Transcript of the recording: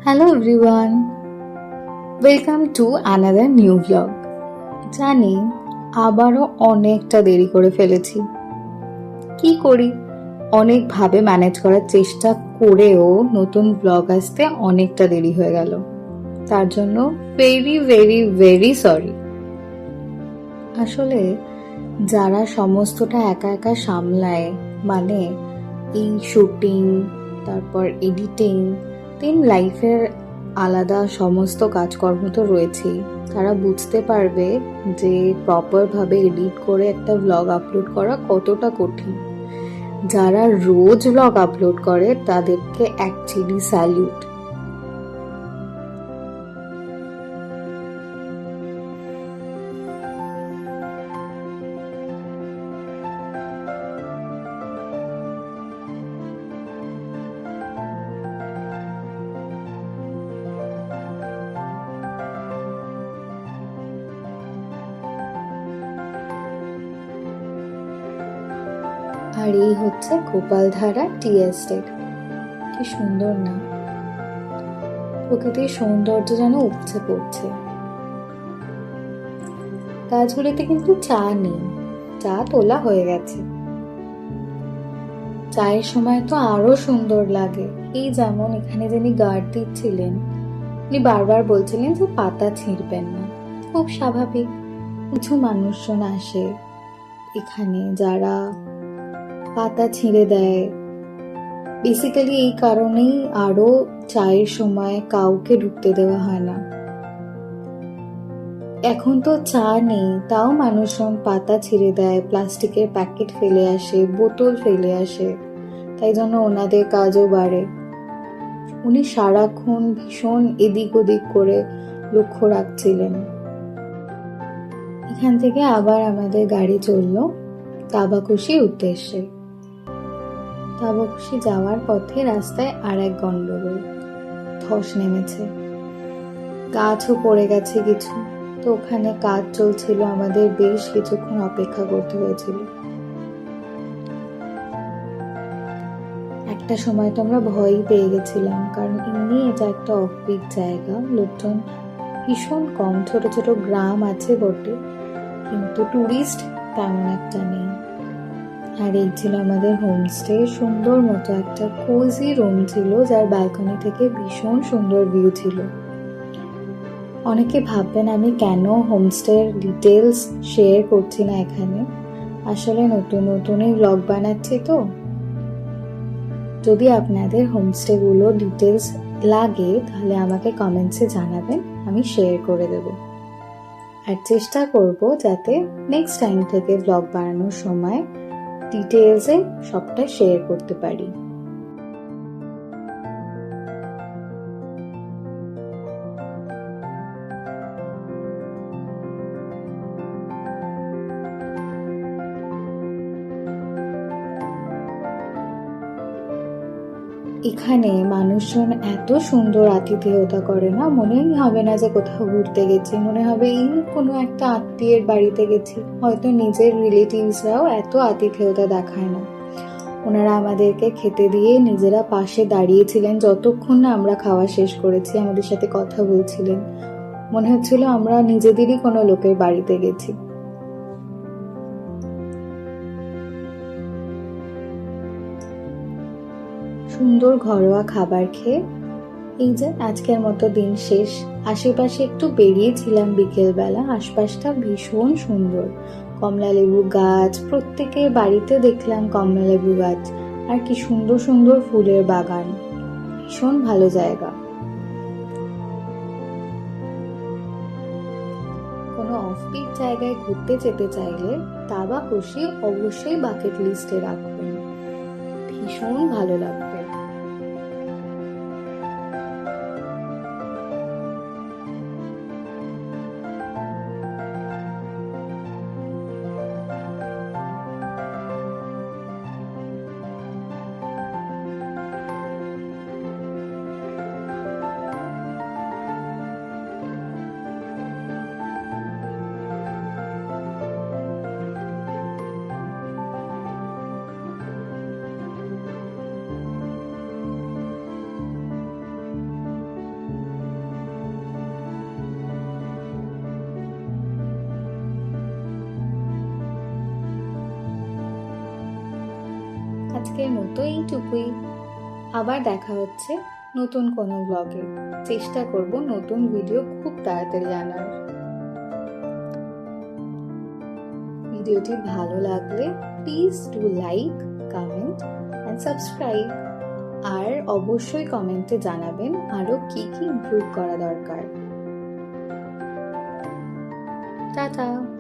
Hello everyone, welcome to another new blog. জানি আবারও অনেকটা দেরি করে ফেলেছি। কি করি, অনেকভাবে ম্যানেজ করার চেষ্টা করেও নতুন ব্লগ আসতে অনেকটা দেরি হয়ে গেল। তার জন্য ভেরি ভেরি ভেরি সরি। আসলে যারা সমস্তটা একা একা সামলায়, মানে এই শুটিং, তারপর এডিটিং, দেন লাইফের আলাদা সমস্ত কাজকর্ম তো রয়েছেই, তারা বুঝতে পারবে যে প্রপারভাবে এডিট করে একটা ব্লগ আপলোড করা কতটা কঠিন। যারা রোজ ব্লগ আপলোড করে তাদেরকে অ্যাকচুয়ালি স্যালিউট। আর এই হচ্ছে গোপালধারা টি এস্টেট। কি সুন্দর না, প্রকৃতির সৌন্দর্য যেন উপচে পড়ছে। গাছগুলিতে কিন্তু চা নেই, চা তোলা হয়ে গেছে। চায়ের সময় তো আরো সুন্দর লাগে। এই যেমন এখানে যিনি গার্ড দিচ্ছিলেন, উনি বারবার বলছিলেন যে পাতা ছিঁড়বেন না। খুব স্বাভাবিক, কিছু মানুষজন আসে এখানে যারা পাতা ছিঁড়ে দেয়। বেসিক্যালি এই কারণেই আরো চায়ের সময় কাউকে ঢুকতে দেওয়া হয় না। এখন তো চা নেই, তাও মানুষজন পাতা ছিঁড়ে দেয়, প্লাস্টিকের প্যাকেট ফেলে আসে, বোতল ফেলে আসে, তাই জন্য ওনাদের কাজও বাড়ে। উনি সারাক্ষণ ভীষণ এদিক ওদিক করে লক্ষ্য রাখছিলেন। এখান থেকে আবার আমাদের গাড়ি চললো তাবাকুশির উদ্দেশ্যে। তাবাকুশি যাওয়ার পথে রাস্তায় আর এক গন্ডগোল, ধস নেমেছে, গাছও পড়ে গেছে কিছু। তো ওখানে কাজ চলছিল, আমাদের বেশ কিছুক্ষণ অপেক্ষা করতে হয়েছিল। একটা সময় তো আমরা ভয়ই পেয়ে গেছিলাম, কারণ এমনি এটা একটা অফবিট জায়গা, লোকজন ভীষণ কম, ছোট ছোট গ্রাম আছে বটে, কিন্তু টুরিস্ট তেমন একটা নেই। আর এই ছিল আমাদের হোমস্টে। সুন্দর মতো একটা কোজি রুম ছিল, যার ব্যালকনি থেকে ভীষণ সুন্দর ভিউ ছিল। অনেকে ভাববেন আমি কেন হোমস্টের ডিটেলস শেয়ার করছি না এখানে। আসলে নতুন নতুনই ব্লগ বানাচ্ছি তো। যদি আপনাদের হোমস্টেগুলো ডিটেলস লাগে তাহলে আমাকে কমেন্টসে জানাবেন, আমি শেয়ার করে দেব। আর চেষ্টা করব যাতে নেক্সট টাইম থেকে ব্লগ বানানোর সময় ডিটেলসে সবটা শেয়ার করতে পারি। এখানে মানুষজন এত সুন্দর আতিথেয়তা করে না, মনেই হবে না যে কোথাও ঘুরতে গেছি, মনে হবে এই কোনো একটা আত্মীয়ের বাড়িতে গেছি। হয়তো নিজের রিলেটিভসরাও এত আতিথেয়তা দেখায় না। ওনারা আমাদেরকে খেতে দিয়ে নিজেরা পাশে দাঁড়িয়েছিলেন যতক্ষণ না আমরা খাওয়া শেষ করেছি, আমাদের সাথে কথা বলছিলেন। মনে হচ্ছিল আমরা নিজেদেরই কোনো লোকের বাড়িতে গেছি। সুন্দর ঘরোয়া খাবার খেয়ে এই যে আজকের মতো দিন শেষ। আশেপাশে একটু বেরিয়েছিলাম বিকেলবেলা, আশপাশটা ভীষণ সুন্দর, কমলা লেবু গাছ, প্রত্যেকের বাড়িতে দেখলাম কমলা লেবু গাছ, আর কি সুন্দর সুন্দর ফুলের বাগান। ভীষণ ভালো জায়গা। কোনো অফবিট জায়গায় ঘুরতে যেতে চাইলে তাবাকুশি অবশ্যই বাকেট লিস্টে রাখবেন, ভীষণ ভালো লাগবে। আজকের মতো এইটুকুই। আবার দেখা হচ্ছে নতুন কোনো ব্লগে। চেষ্টা করব নতুন ভিডিও খুব তাড়াতাড়ি আনার। ভিডিওটি ভালো লাগলে please do like, comment and subscribe. আর অবশ্যই কমেন্টে জানাবেন আরো কি কি ইমপ্রুভ করা দরকার। টাটা।